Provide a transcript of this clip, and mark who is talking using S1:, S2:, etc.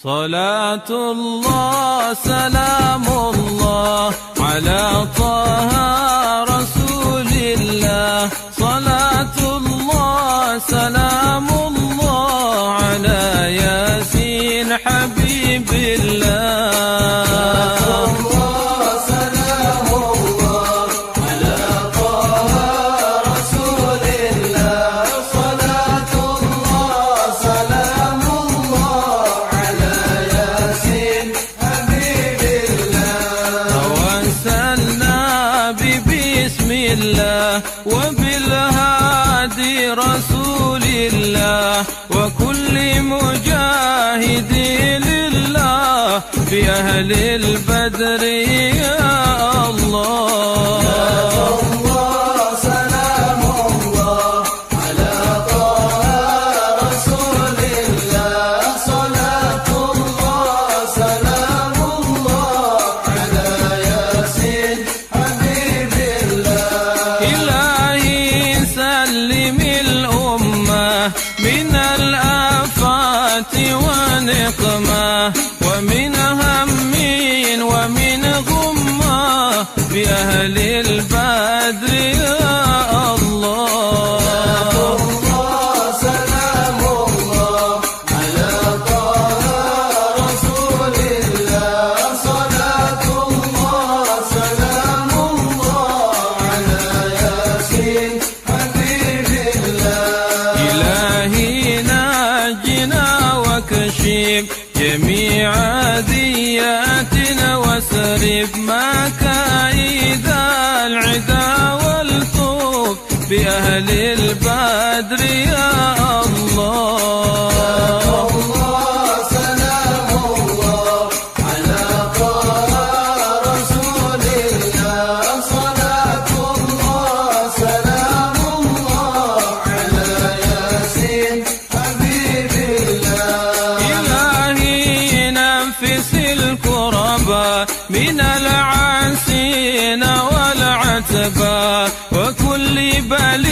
S1: صلاة الله سلام الله على طه رسول الله. صلاة الله سلام الله على ياسين حبيب الله. وبالهادي رسول الله وكل مجاهد لله في أهل البدر يا الله. من الآفات ونقمة ومن هم ومن غمة بأهل البدر يا الله. سلام الله على طه رسول الله. صلاة الله سلام الله على ياسين حبيب الله. إلهي ناجنا وكشف جميع ذياتنا وسرب مكايد العدا والطوف بأهل البدر يا الله. من العاسين والعتبى وكل بلي